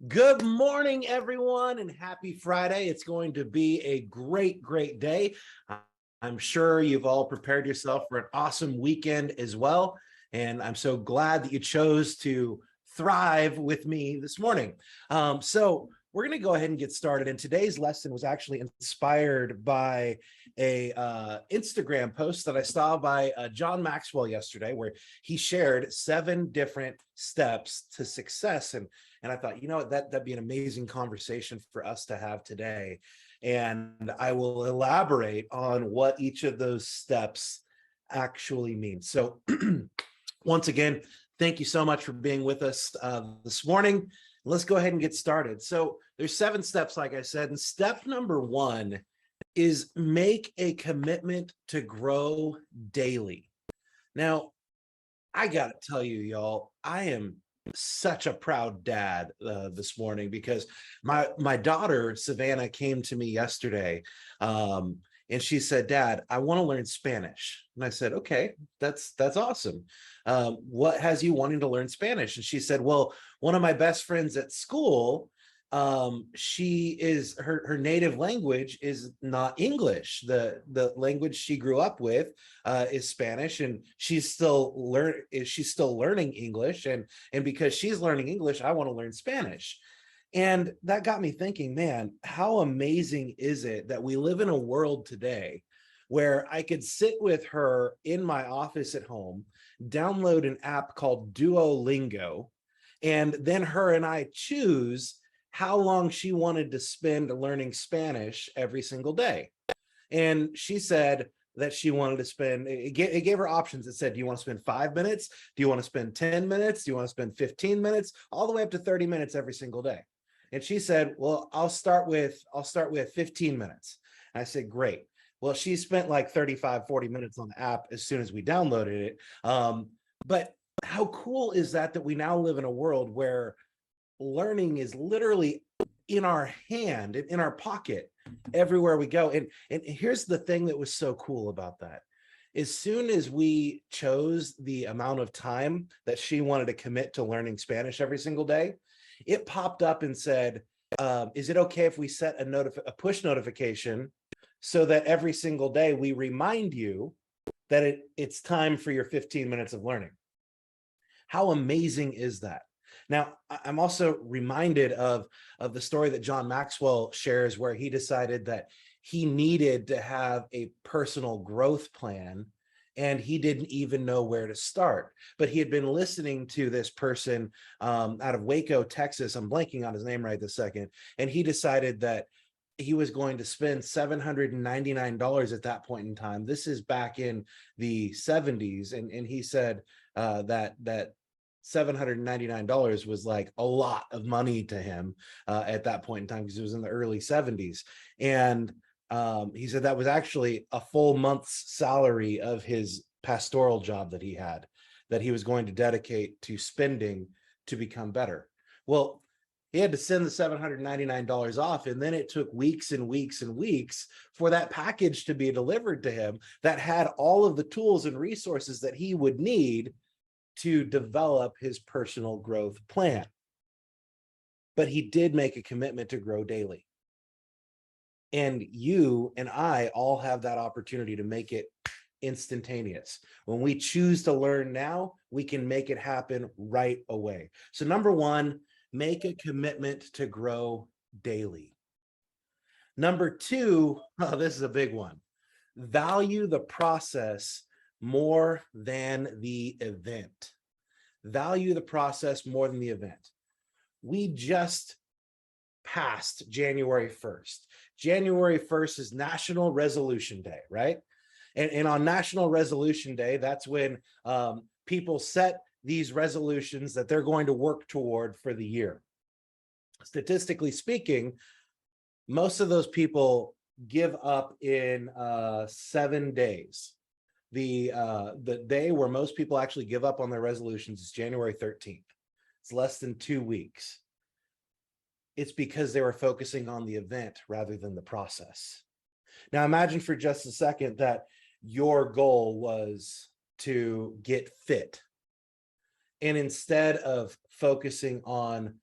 Good morning, everyone, and happy Friday. It's going to be a great day. I'm sure you've all prepared yourself for an awesome weekend as well. And I'm so glad that you chose to thrive with me this morning. So we're going to go ahead and get started. And today's lesson was actually inspired by a Instagram post that I saw by John Maxwell yesterday, where he shared 7 different steps to success. And I thought, that'd be an amazing conversation for us to have today. And I will elaborate on what each of those steps actually means. So once again, thank you so much for being with us this morning. Let's go ahead and get started. So there's 7 steps, like I said, and step number 1 is make a commitment to grow daily. Now, I got to tell you, y'all, I am such a proud dad this morning because my daughter Savannah came to me yesterday, and she said, "Dad, I want to learn Spanish." And I said, "Okay, that's awesome. What has you wanting to learn Spanish?" And she said, "Well, one of my best friends at school, she is her native language is not English. The language she grew up with is Spanish, and she's still learning English, and because she's learning English, I want to learn Spanish." And that got me thinking, man, how amazing is it that we live in a world today where I could sit with her in my office at home, download an app called Duolingo, and then her and I choose how long she wanted to spend learning Spanish every single day. And she said that she wanted to spend, it gave her options. It said, do you want to spend 5 minutes? Do you want to spend 10 minutes? Do you want to spend 15 minutes? All the way up to 30 minutes every single day. And she said, well, I'll start with 15 minutes. And I said, great. Well, she spent like 35, 40 minutes on the app as soon as we downloaded it. But how cool is that we now live in a world where learning is literally in our hand, in our pocket, everywhere we go. And here's the thing that was so cool about that. As soon as we chose the amount of time that she wanted to commit to learning Spanish every single day, it popped up and said, is it okay if we set a push notification so that every single day we remind you that it's time for your 15 minutes of learning? How amazing is that? Now, I'm also reminded of the story that John Maxwell shares, where he decided that he needed to have a personal growth plan, and he didn't even know where to start. But he had been listening to this person out of Waco, Texas. I'm blanking on his name right this second. And he decided that he was going to spend $799 at that point in time. This is back in the 70s. And he said that $799 was like a lot of money to him at that point in time, because it was in the early 70s. And he said that was actually a full month's salary of his pastoral job that he was going to dedicate to spending to become better. Well, he had to send the $799 off, and then it took weeks and weeks and weeks for that package to be delivered to him that had all of the tools and resources that he would need to develop his personal growth plan. But he did make a commitment to grow daily. And you and I all have that opportunity to make it instantaneous. When we choose to learn now, we can make it happen right away. So number 1, make a commitment to grow daily. Number 2, this is a big one. Value the process more than the event. Value the process more than the event. We just passed January 1st. January 1st is National Resolution Day, right? And on National Resolution Day, that's when people set these resolutions that they're going to work toward for the year. Statistically speaking, most of those people give up in 7 days. The day where most people actually give up on their resolutions is January 13th. It's less than 2 weeks. It's because they were focusing on the event rather than the process. Now imagine for just a second that your goal was to get fit. And instead of focusing on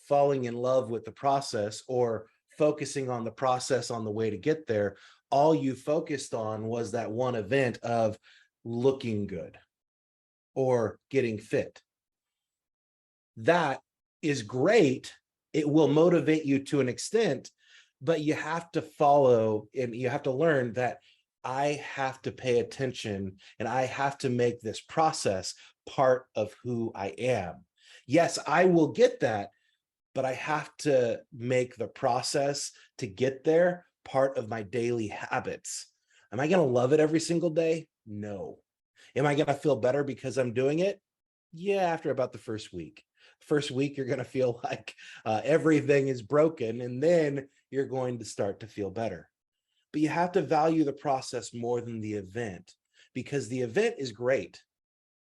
falling in love with the process or focusing on the process on the way to get there. All you focused on was that one event of looking good or getting fit. That is great. It will motivate you to an extent, but you have to follow and you have to learn that I have to pay attention and I have to make this process part of who I am. Yes, I will get that, but I have to make the process to get there part of my daily habits. Am I going to love it every single day? No. Am I going to feel better because I'm doing it? Yeah, after about the first week. First week, you're going to feel like everything is broken, and then you're going to start to feel better. But you have to value the process more than the event, because the event is great.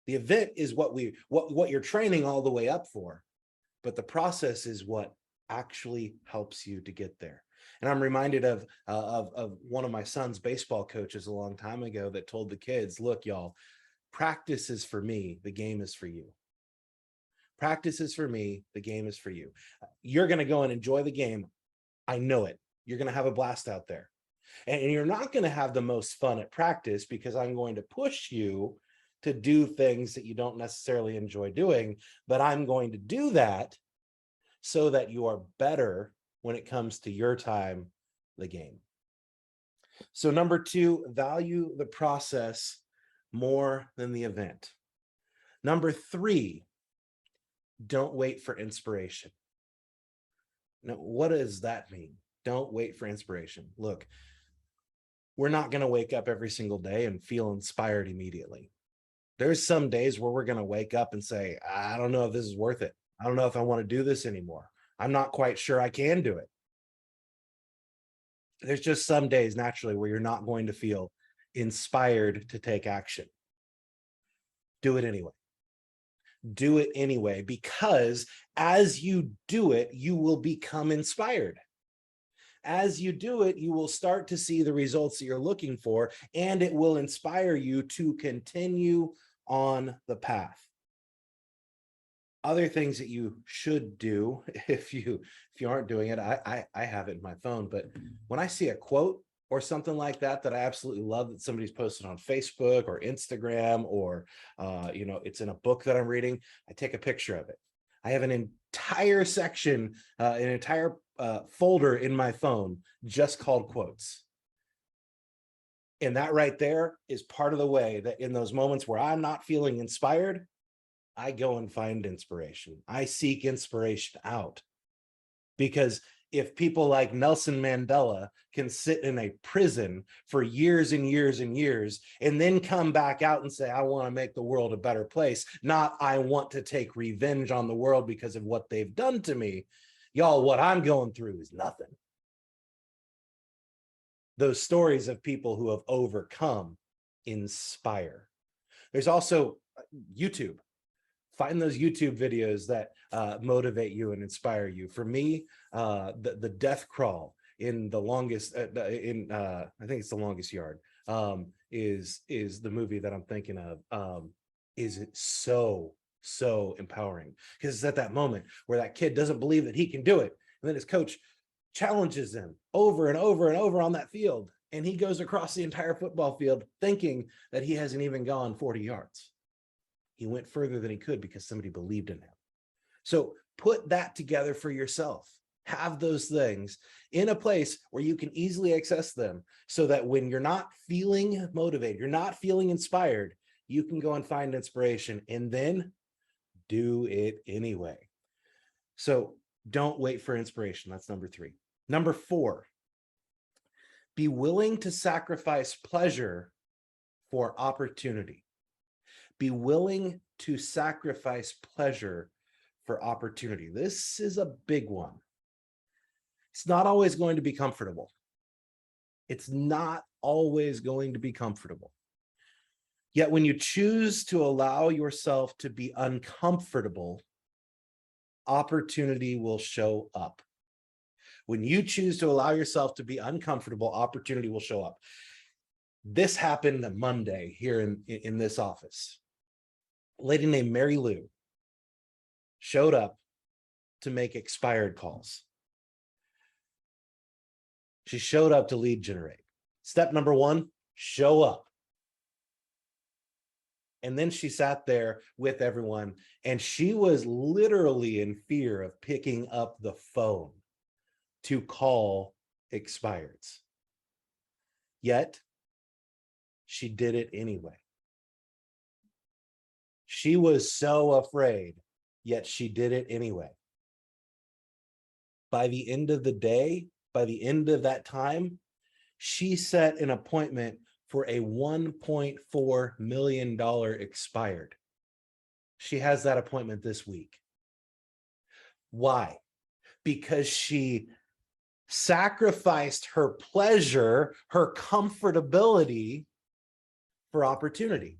The event is what you're training all the way up for, but the process is what actually helps you to get there. And I'm reminded of one of my son's baseball coaches a long time ago that told the kids, look, y'all, practice is for me, the game is for you. Practice is for me, the game is for you. You're going to go and enjoy the game. I know it. You're going to have a blast out there. And you're not going to have the most fun at practice because I'm going to push you to do things that you don't necessarily enjoy doing, but I'm going to do that so that you are better when it comes to your time, the game. So number 2, value the process more than the event. Number 3, don't wait for inspiration. Now, what does that mean? Don't wait for inspiration. Look, we're not going to wake up every single day and feel inspired immediately. There's some days where we're going to wake up and say, I don't know if this is worth it. I don't know if I want to do this anymore. I'm not quite sure I can do it. There's just some days naturally where you're not going to feel inspired to take action. Do it anyway. Do it anyway, because as you do it, you will become inspired. As you do it, you will start to see the results that you're looking for, and it will inspire you to continue on the path. Other things that you should do if you aren't doing it, I have it in my phone, but when I see a quote or something like that I absolutely love that somebody's posted on Facebook or Instagram, or it's in a book that I'm reading, I take a picture of it. I have an entire section, an entire folder in my phone just called quotes. And that right there is part of the way that in those moments where I'm not feeling inspired, I go and find inspiration. I seek inspiration out. Because if people like Nelson Mandela can sit in a prison for years and years and years and then come back out and say, I want to make the world a better place, not I want to take revenge on the world because of what they've done to me, y'all, what I'm going through is nothing. Those stories of people who have overcome inspire. There's also YouTube. Find those YouTube videos that motivate you and inspire you. For me, the death crawl in the longest, I think it's The Longest Yard, is the movie that I'm thinking of. Is it so empowering, because it's at that moment where that kid doesn't believe that he can do it, and then his coach challenges him over and over and over on that field, and he goes across the entire football field thinking that he hasn't even gone 40 yards. He went further than he could because somebody believed in him. So put that together for yourself. Have those things in a place where you can easily access them, so that when you're not feeling motivated, you're not feeling inspired, you can go and find inspiration and then do it anyway. So don't wait for inspiration. That's number 3. Number 4, be willing to sacrifice pleasure for opportunity. Be willing to sacrifice pleasure for opportunity. This is a big one. It's not always going to be comfortable. It's not always going to be comfortable. Yet when you choose to allow yourself to be uncomfortable, opportunity will show up. When you choose to allow yourself to be uncomfortable, opportunity will show up. This happened on Monday here in this office. A lady named Mary Lou showed up to make expired calls. She showed up to lead generate. Step number one, show up. And then she sat there with everyone, and she was literally in fear of picking up the phone to call expireds. Yet, she did it anyway. She was so afraid, yet she did it anyway. By the end of the day, by the end of that time, she set an appointment for a $1.4 million expired. She has that appointment this week. Why? Because she sacrificed her pleasure, her comfortability for opportunity.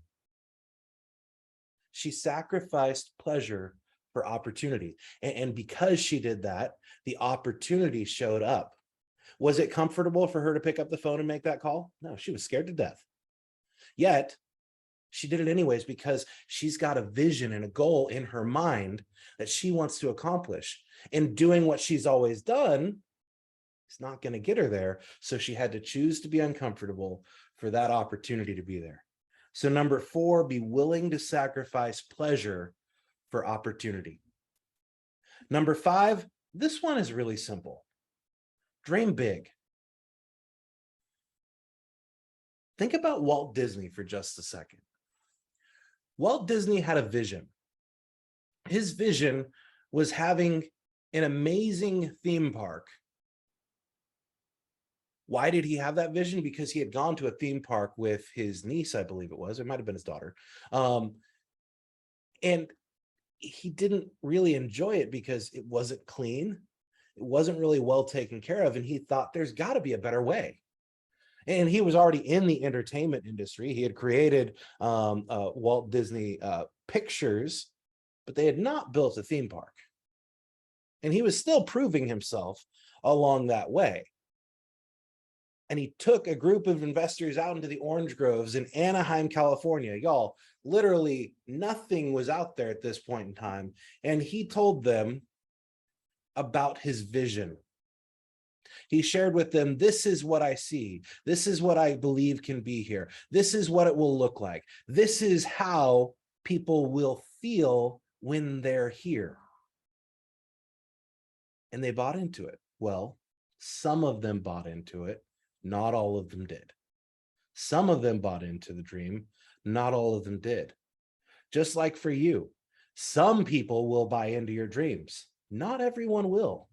She sacrificed pleasure for opportunity. And because she did that, the opportunity showed up. Was it comfortable for her to pick up the phone and make that call? No, she was scared to death. Yet, she did it anyways because she's got a vision and a goal in her mind that she wants to accomplish. And doing what she's always done is not going to get her there. So she had to choose to be uncomfortable for that opportunity to be there. So number 4, be willing to sacrifice pleasure for opportunity. Number 5, this one is really simple. Dream big. Think about Walt Disney for just a second. Walt Disney had a vision. His vision was having an amazing theme park. Why did he have that vision? Because he had gone to a theme park with his niece, I believe it was. It might have been his daughter. And he didn't really enjoy it because it wasn't clean. It wasn't really well taken care of. And he thought there's got to be a better way. And he was already in the entertainment industry. He had created Walt Disney Pictures, but they had not built a theme park. And he was still proving himself along that way. And he took a group of investors out into the orange groves in Anaheim, California. Y'all, literally nothing was out there at this point in time. And he told them about his vision. He shared with them, this is what I see. This is what I believe can be here. This is what it will look like. This is how people will feel when they're here. And they bought into it. Well, some of them bought into it. Not all of them did. Some of them bought into the dream. Not all of them did. Just like for you, some people will buy into your dreams. Not everyone will.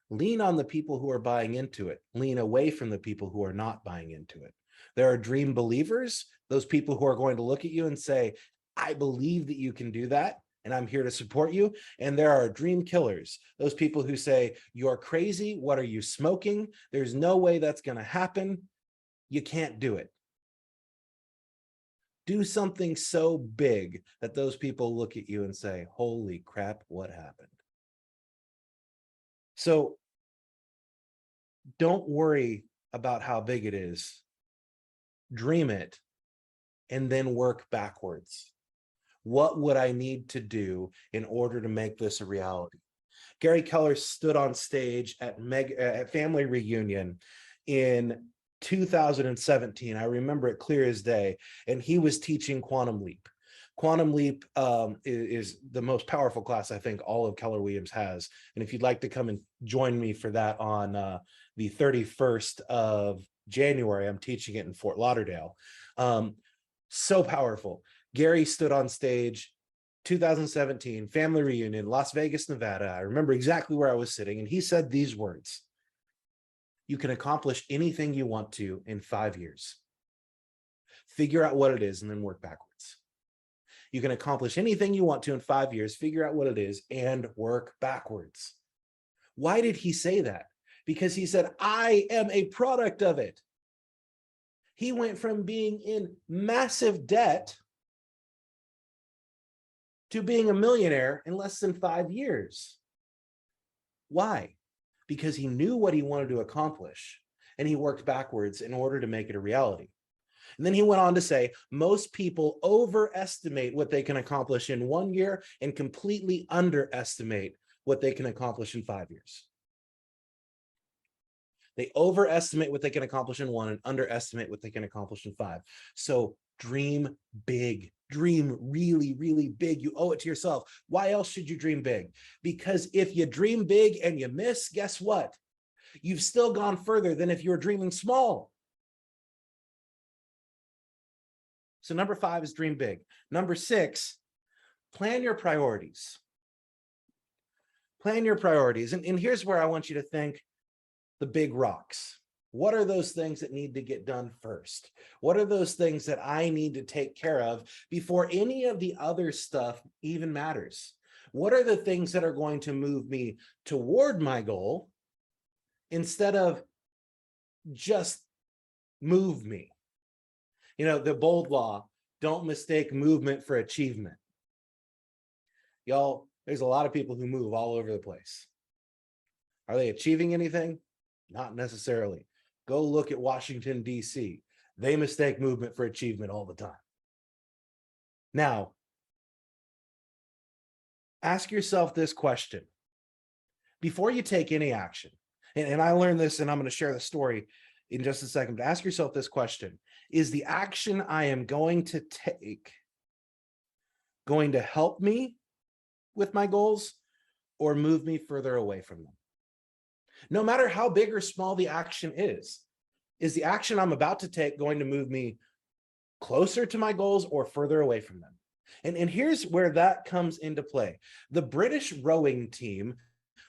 Lean on the people who are buying into it. Lean away from the people who are not buying into it. There are dream believers, those people who are going to look at you and say, I believe that you can do that, and I'm here to support you. And there are dream killers, those people who say, you're crazy. What are you smoking? There's no way that's going to happen. You can't do it. Do something so big that those people look at you and say, holy crap, what happened? So don't worry about how big it is. Dream it and then work backwards. What would I need to do in order to make this a reality? Gary Keller stood on stage at Family Reunion in 2017. I remember it clear as day. And he was teaching Quantum Leap. Quantum Leap is the most powerful class I think all of Keller Williams has. And if you'd like to come and join me for that on the 31st of January, I'm teaching it in Fort Lauderdale. So powerful. Gary stood on stage, 2017, Family Reunion, Las Vegas, Nevada. I remember exactly where I was sitting, and he said these words: you can accomplish anything you want to in 5 years. Figure out what it is and then work backwards. You can accomplish anything you want to in 5 years, figure out what it is and work backwards. Why did he say that? Because he said, I am a product of it. He went from being in massive debt to being a millionaire in less than 5 years. Why? Because he knew what he wanted to accomplish and he worked backwards in order to make it a reality. And then he went on to say, most people overestimate what they can accomplish in 1 year and completely underestimate what they can accomplish in 5 years. They overestimate what they can accomplish in 1 and underestimate what they can accomplish in 5. So dream big, dream really, really big. You owe it to yourself. Why else should you dream big? Because if you dream big and you miss, guess what? You've still gone further than if you were dreaming small. So number 5 is dream big. Number 6, plan your priorities. Plan your priorities. And here's where I want you to think the big rocks. What are those things that need to get done first? What are those things that I need to take care of before any of the other stuff even matters? What are the things that are going to move me toward my goal instead of just move me? You know, the bold law, don't mistake movement for achievement. Y'all, there's a lot of people who move all over the place. Are they achieving anything? Not necessarily. Go look at Washington, D.C. They mistake movement for achievement all the time. Now, ask yourself this question. Before you take any action, and I learned this, and I'm going to share the story in just a second, but ask yourself this question. Is the action I am going to take going to help me with my goals or move me further away from them? No matter how big or small the action is the action I'm about to take going to move me closer to my goals or further away from them? And here's where that comes into play. The British rowing team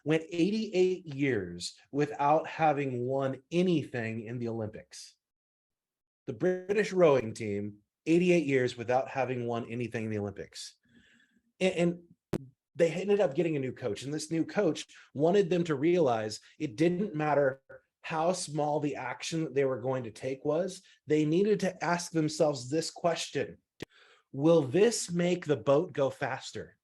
went 88 years without having won anything in the Olympics. The British rowing team, 88 years without having won anything in the Olympics. And they ended up getting a new coach, and this new coach wanted them to realize it didn't matter how small the action that they were going to take was. They needed to ask themselves this question: will this make the boat go faster?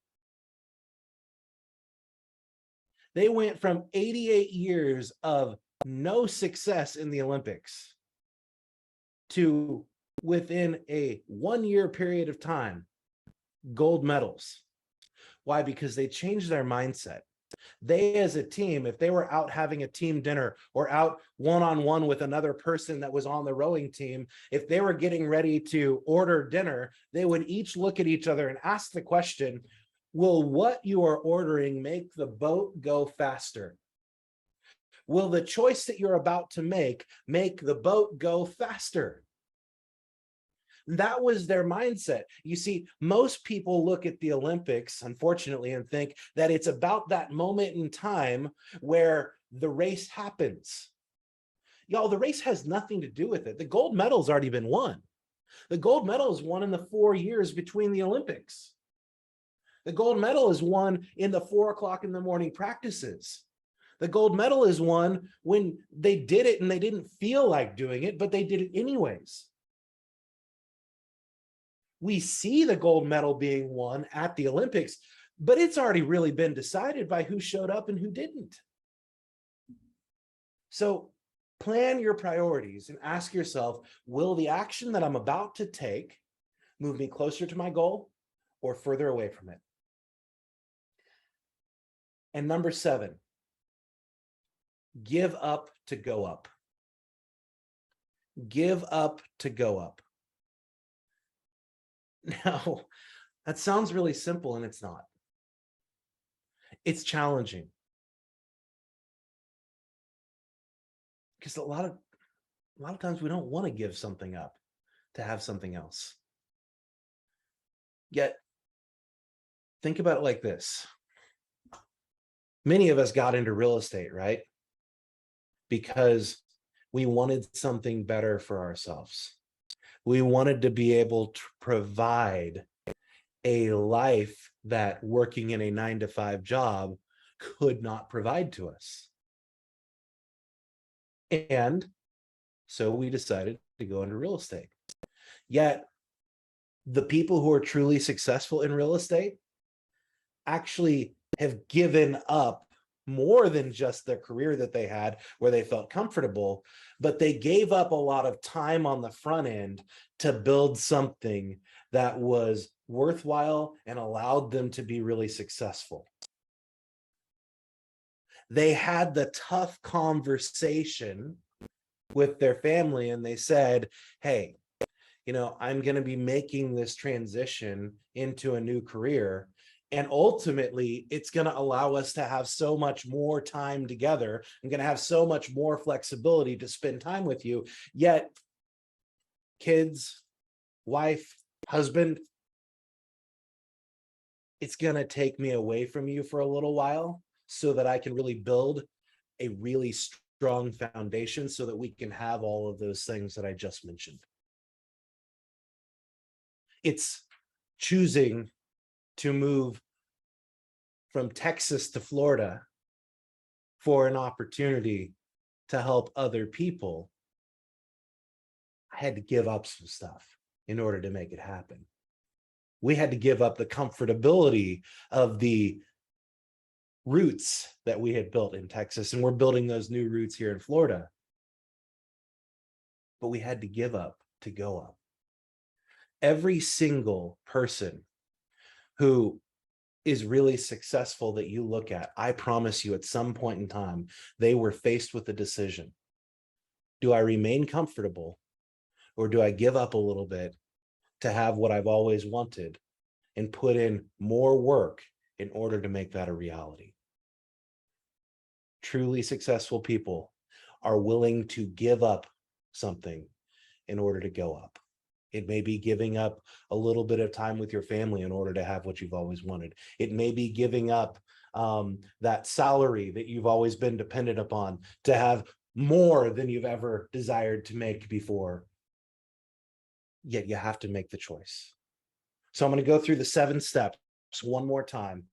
They went from 88 years of no success in the Olympics to, within a 1-year period of time, gold medals. Why? Because they changed their mindset. They, as a team, if they were out having a team dinner or out one-on-one with another person that was on the rowing team, if they were getting ready to order dinner, they would each look at each other and ask the question, will what you are ordering make the boat go faster? Will the choice that you're about to make the boat go faster? That was their mindset. You see, most people look at the Olympics, unfortunately, and think that it's about that moment in time where the race happens. Y'all, the race has nothing to do with it. The gold medal's already been won. The gold medal is won in the 4 years between the Olympics. The gold medal is won in the 4 o'clock in the morning practices. The gold medal is won when they did it and they didn't feel like doing it, but they did it anyways. We see the gold medal being won at the Olympics, but it's already really been decided by who showed up and who didn't. So plan your priorities and ask yourself, will the action that I'm about to take move me closer to my goal or further away from it? And number 7, give up to go up. Give up to go up. Now, that sounds really simple, and it's not. It's challenging. Because a lot of times we don't want to give something up to have something else. Yet, think about it like this. Many of us got into real estate, right? Because we wanted something better for ourselves. We wanted to be able to provide a life that working in a 9-to-5 job could not provide to us. And so we decided to go into real estate. Yet, the people who are truly successful in real estate actually have given up more than just their career that they had where they felt comfortable, but they gave up a lot of time on the front end to build something that was worthwhile and allowed them to be really successful. They had the tough conversation with their family and they said, hey, I'm going to be making this transition into a new career. And ultimately, it's going to allow us to have so much more time together. I'm going to have so much more flexibility to spend time with you. Yet, kids, wife, husband, it's going to take me away from you for a little while so that I can really build a really strong foundation so that we can have all of those things that I just mentioned. It's choosing to move from Texas to Florida for an opportunity to help other people. I had to give up some stuff in order to make it happen. We had to give up the comfortability of the roots that we had built in Texas, and we're building those new roots here in Florida. But we had to give up to go up. Every single person who is really successful that you look at, I promise you at some point in time, they were faced with a decision. Do I remain comfortable or do I give up a little bit to have what I've always wanted and put in more work in order to make that a reality? Truly successful people are willing to give up something in order to go up. It may be giving up a little bit of time with your family in order to have what you've always wanted. It may be giving up that salary that you've always been dependent upon to have more than you've ever desired to make before. Yet you have to make the choice. So I'm going to go through the 7 steps one more time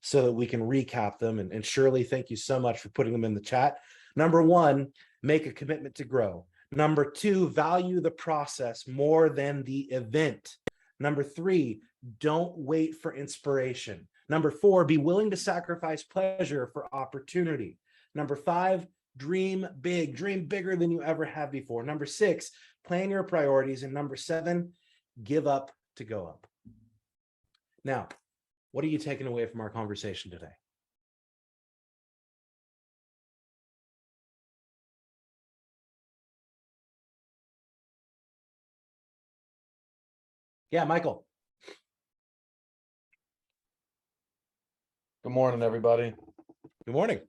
so that we can recap them. And Shirley, thank you so much for putting them in the chat. Number 1, make a commitment to grow. Number 2, value the process more than the event. Number 3, don't wait for inspiration. Number 4, be willing to sacrifice pleasure for opportunity. Number 5, dream big, dream bigger than you ever have before. Number 6, plan your priorities. And number 7, give up to go up. Now, what are you taking away from our conversation today? Yeah, Michael. Good morning, everybody. Good morning.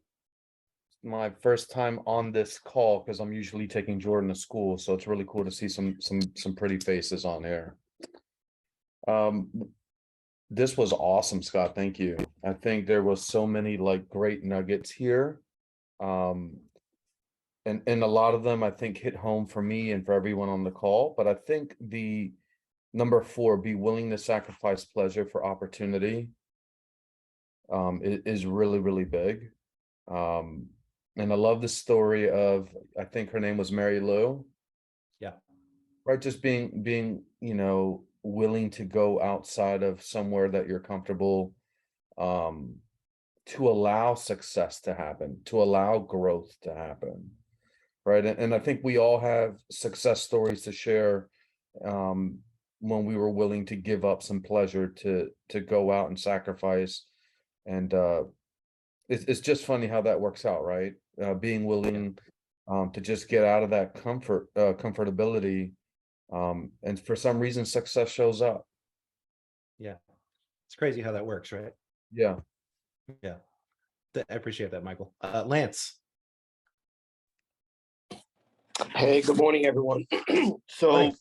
My first time on this call because I'm usually taking Jordan to school, so it's really cool to see some pretty faces on here. This was awesome, Scott. Thank you. I think there was so many great nuggets here. And a lot of them I think hit home for me and for everyone on the call. But I think the number 4, be willing to sacrifice pleasure for opportunity, is really, really big. And I love the story of, I think her name was Mary Lou. Yeah. Right. Just being, willing to go outside of somewhere that you're comfortable, to allow success to happen, to allow growth to happen. Right. And I think we all have success stories to share, when we were willing to give up some pleasure to go out and sacrifice. And it's just funny how that works out, right? Being willing to just get out of that comfortability, and for some reason success shows up. Yeah, it's crazy how that works, right? Yeah. I appreciate that, Michael. Lance. Hey, good morning, everyone. So, Morning.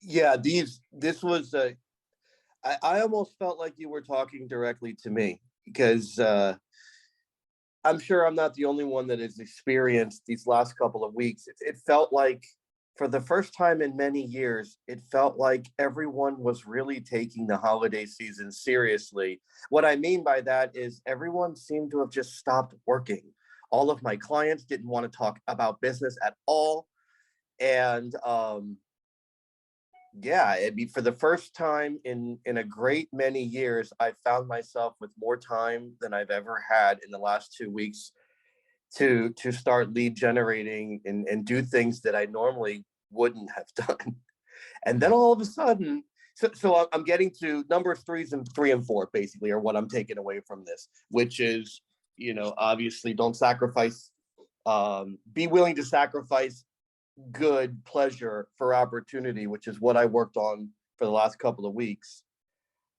yeah, this was I almost felt like you were talking directly to me because I'm sure I'm not the only one that has experienced these last couple of weeks. It felt like, for the first time in many years, it felt like everyone was really taking the holiday season seriously. What I mean by that is everyone seemed to have just stopped working. All of my clients didn't want to talk about business at all. And yeah, for the first time in a great many years, I found myself with more time than I've ever had in the last 2 weeks to start lead generating and do things that I normally wouldn't have done. And then all of a sudden, so I'm getting to number 3 and 4 basically are what I'm taking away from this, which is obviously don't sacrifice, be willing to sacrifice good pleasure for opportunity, which is what I worked on for the last couple of weeks,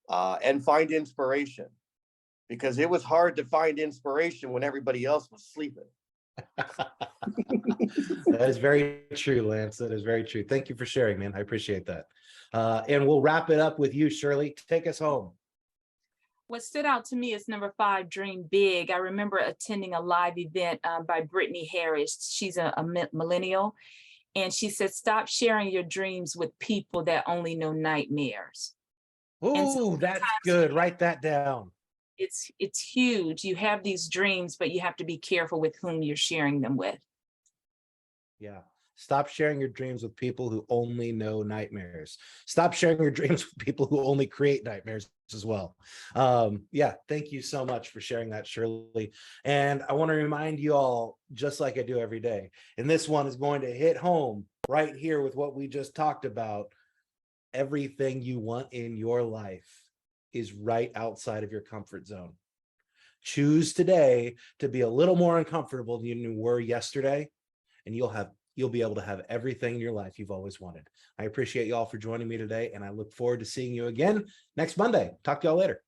and find inspiration, because it was hard to find inspiration when everybody else was sleeping. That is very true, Lance. That is very true. Thank you for sharing, man. I appreciate that. And we'll wrap it up with you, Shirley. Take us home. What stood out to me is number 5, Dream Big. I remember attending a live event by Brittany Harris. She's a millennial. And she said, stop sharing your dreams with people that only know nightmares. Oh, that's good. Write that down. It's huge. You have these dreams, but you have to be careful with whom you're sharing them with. Yeah. Stop sharing your dreams with people who only know nightmares. Stop sharing your dreams with people who only create nightmares as well. Yeah, thank you so much for sharing that, Shirley. And I want to remind you all, just like I do every day, and this one is going to hit home right here with what we just talked about. Everything you want in your life is right outside of your comfort zone. Choose today to be a little more uncomfortable than you were yesterday, and you'll be able to have everything in your life you've always wanted. I appreciate you all for joining me today, and I look forward to seeing you again next Monday. Talk to y'all later.